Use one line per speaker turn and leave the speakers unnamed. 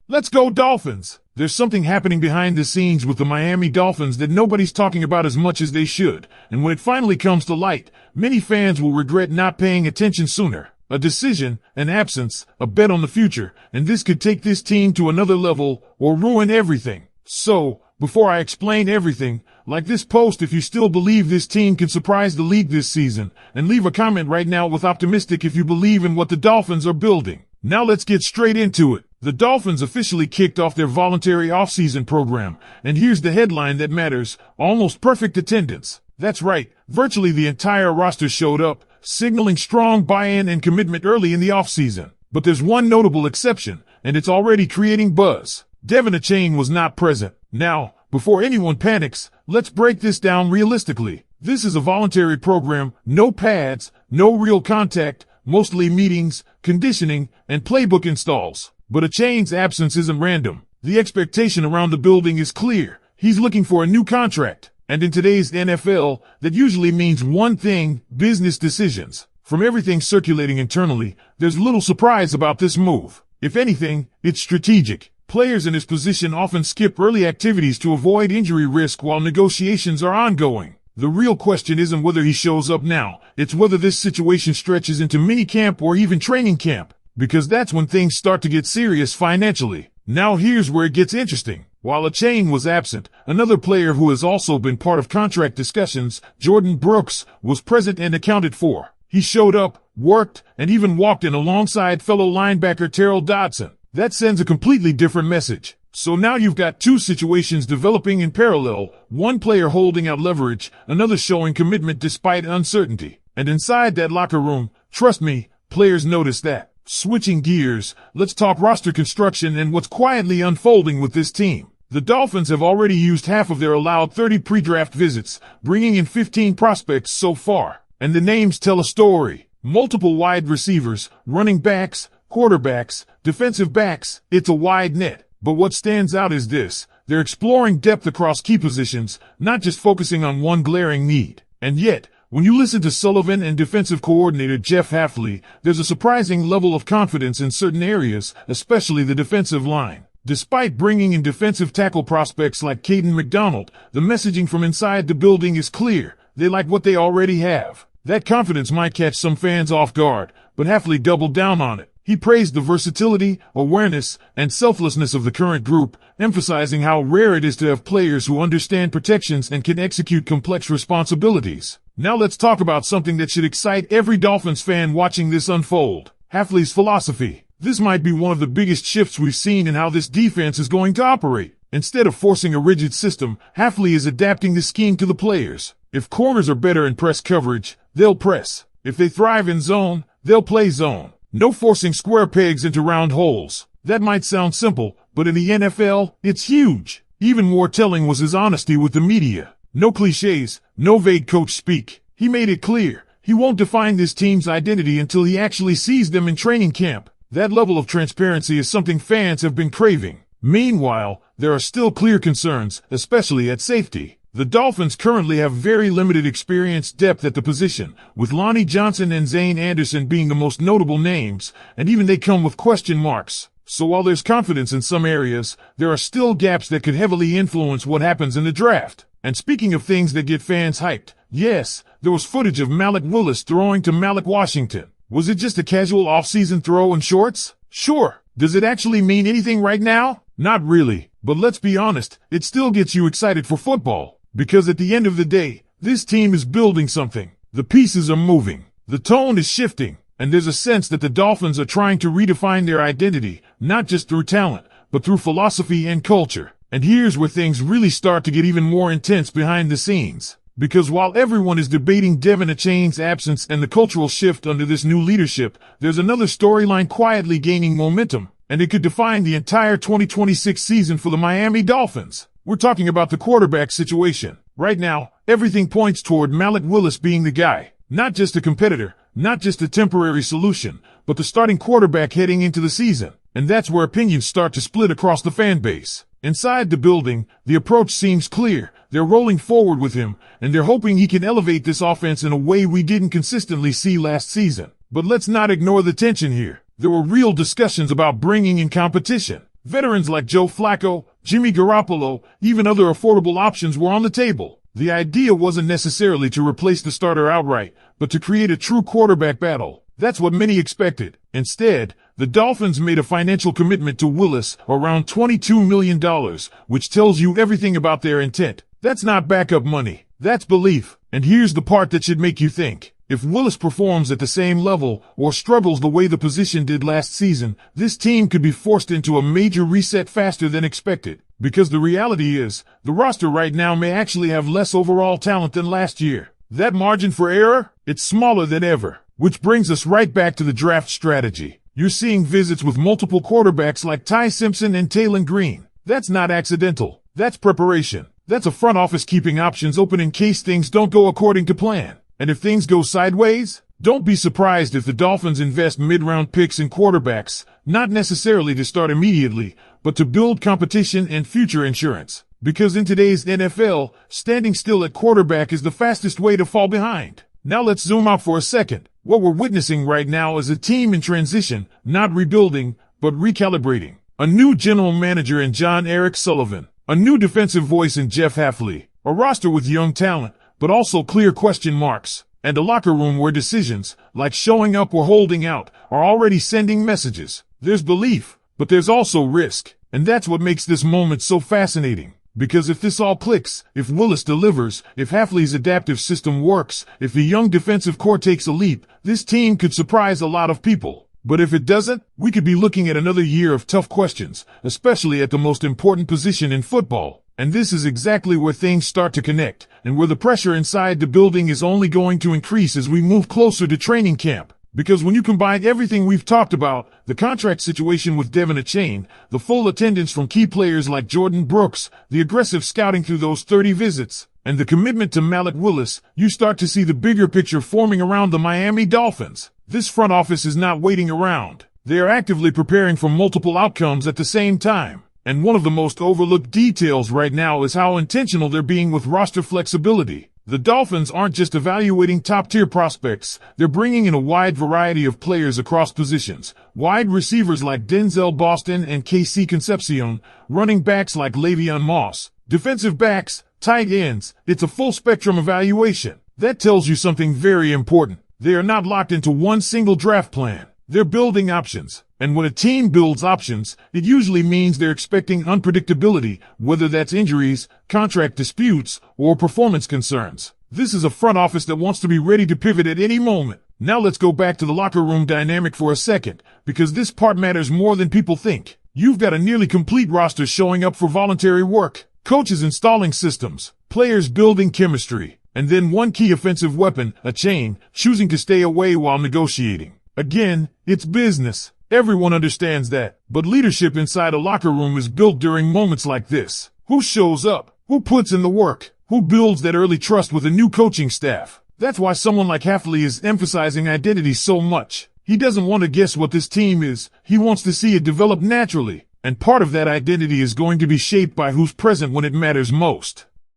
Let's go Dolphins! There's something happening behind the scenes with the Miami Dolphins that nobody's talking about as much as they should, and when it finally comes to light, many fans will regret not paying attention sooner. A decision, an absence, a bet on the future, and this could take this team to another level or ruin everything. So, before I explain everything, like this post if you still believe this team can surprise the league this season, and leave a comment right now with optimistic if you believe in what the Dolphins are building. Now let's get straight into it. The Dolphins officially kicked off their voluntary offseason program, and here's the headline that matters: almost perfect attendance. That's right, virtually the entire roster showed up, signaling strong buy-in and commitment early in the offseason. But there's one notable exception, and it's already creating buzz. De'Von Achane was not present. Now, before anyone panics, let's break this down realistically. This is a voluntary program, no pads, no real contact, mostly meetings, conditioning, and playbook installs. But Achane's absence isn't random. The expectation around the building is clear. He's looking for a new contract. And in today's NFL, that usually means one thing: business decisions. From everything circulating internally, there's little surprise about this move. If anything, it's strategic. Players in his position often skip early activities to avoid injury risk while negotiations are ongoing. The real question isn't whether he shows up now, it's whether this situation stretches into minicamp or even training camp, because that's when things start to get serious financially. Now here's where it gets interesting. While Achane was absent, another player who has also been part of contract discussions, Jordan Brooks, was present and accounted for. He showed up, worked, and even walked in alongside fellow linebacker Terrell Dodson. That sends a completely different message. So now you've got two situations developing in parallel, one player holding out leverage, another showing commitment despite uncertainty. And inside that locker room, trust me, players notice that. Switching gears, let's talk roster construction and what's quietly unfolding with this team. The Dolphins have already used half of their allowed 30 pre-draft visits, bringing in 15 prospects so far. And the names tell a story. Multiple wide receivers, running backs, quarterbacks, defensive backs. It's a wide net. But what stands out is this: they're exploring depth across key positions, not just focusing on one glaring need. And yet, when you listen to Sullivan and defensive coordinator Jeff Hafley, there's a surprising level of confidence in certain areas, especially the defensive line. Despite bringing in defensive tackle prospects like Caden McDonald, the messaging from inside the building is clear: they like what they already have. That confidence might catch some fans off guard, but Hafley doubled down on it. He praised the versatility, awareness, and selflessness of the current group, emphasizing how rare it is to have players who understand protections and can execute complex responsibilities. Now let's talk about something that should excite every Dolphins fan watching this unfold: Hafley's philosophy. This might be one of the biggest shifts we've seen in how this defense is going to operate. Instead of forcing a rigid system, Hafley is adapting the scheme to the players. If corners are better in press coverage, they'll press. If they thrive in zone, they'll play zone. No forcing square pegs into round holes. That might sound simple, but in the NFL, it's huge. Even more telling was his honesty with the media. No cliches, no vague coach speak. He made it clear he won't define this team's identity until he actually sees them in training camp. That level of transparency is something fans have been craving. Meanwhile, there are still clear concerns, especially at safety. The Dolphins currently have very limited experience depth at the position, with Lonnie Johnson and Zane Anderson being the most notable names, and even they come with question marks. So while there's confidence in some areas, there are still gaps that could heavily influence what happens in the draft. And speaking of things that get fans hyped, yes, there was footage of Malik Willis throwing to Malik Washington. Was it just a casual offseason throw in shorts? Sure. Does it actually mean anything right now? Not really. But let's be honest, it still gets you excited for football. Because at the end of the day, this team is building something. The pieces are moving. The tone is shifting. And there's a sense that the Dolphins are trying to redefine their identity, not just through talent, but through philosophy and culture. And here's where things really start to get even more intense behind the scenes. Because while everyone is debating De'Von Achane's absence and the cultural shift under this new leadership, there's another storyline quietly gaining momentum, and it could define the entire 2026 season for the Miami Dolphins. We're talking about the quarterback situation. Right now, everything points toward Malik Willis being the guy. Not just a competitor, not just a temporary solution, but the starting quarterback heading into the season. And that's where opinions start to split across the fan base. Inside the building, the approach seems clear. They're rolling forward with him, and they're hoping he can elevate this offense in a way we didn't consistently see last season. But let's not ignore the tension here. There were real discussions about bringing in competition. Veterans like Joe Flacco, Jimmy Garoppolo, even other affordable options were on the table. The idea wasn't necessarily to replace the starter outright, but to create a true quarterback battle. That's what many expected. Instead, the Dolphins made a financial commitment to Willis, around $22 million, which tells you everything about their intent. That's not backup money. That's belief. And here's the part that should make you think. If Willis performs at the same level or struggles the way the position did last season, this team could be forced into a major reset faster than expected. Because the reality is, the roster right now may actually have less overall talent than last year. That margin for error? It's smaller than ever. Which brings us right back to the draft strategy. You're seeing visits with multiple quarterbacks like Ty Simpson and Jaylen Green. That's not accidental. That's preparation. That's a front office keeping options open in case things don't go according to plan. And if things go sideways, don't be surprised if the Dolphins invest mid-round picks in quarterbacks, not necessarily to start immediately, but to build competition and future insurance. Because in today's NFL, standing still at quarterback is the fastest way to fall behind. Now let's zoom out for a second. What we're witnessing right now is a team in transition, not rebuilding, but recalibrating. A new general manager in John Eric Sullivan. A new defensive voice in Jeff Hafley. A roster with young talent, but also clear question marks. And a locker room where decisions, like showing up or holding out, are already sending messages. There's belief, but there's also risk. And that's what makes this moment so fascinating. Because if this all clicks, if Willis delivers, if Hafley's adaptive system works, if the young defensive core takes a leap, this team could surprise a lot of people. But if it doesn't, we could be looking at another year of tough questions, especially at the most important position in football. And this is exactly where things start to connect, and where the pressure inside the building is only going to increase as we move closer to training camp. Because when you combine everything we've talked about, the contract situation with Devin Achane, the full attendance from key players like Jordan Brooks, the aggressive scouting through those 30 visits, and the commitment to Malik Willis, you start to see the bigger picture forming around the Miami Dolphins. This front office is not waiting around. They are actively preparing for multiple outcomes at the same time. And one of the most overlooked details right now is how intentional they're being with roster flexibility. The Dolphins aren't just evaluating top-tier prospects, they're bringing in a wide variety of players across positions. Wide receivers like Denzel Boston and KC Concepcion, running backs like Le'Veon Moss, defensive backs, tight ends. It's a full-spectrum evaluation. That tells you something very important. They are not locked into one single draft plan. They're building options. And when a team builds options, it usually means they're expecting unpredictability, whether that's injuries, contract disputes, or performance concerns. This is a front office that wants to be ready to pivot at any moment. Now let's go back to the locker room dynamic for a second, because this part matters more than people think. You've got a nearly complete roster showing up for voluntary work, coaches installing systems, players building chemistry, and then one key offensive weapon, Achane, choosing to stay away while negotiating. Again, it's business. Everyone understands that. But leadership inside a locker room is built during moments like this. Who shows up? Who puts in the work? Who builds that early trust with a new coaching staff? That's why someone like Hafley is emphasizing identity so much. He doesn't want to guess what this team is. He wants to see it develop naturally. And part of that identity is going to be shaped by who's present when it matters most.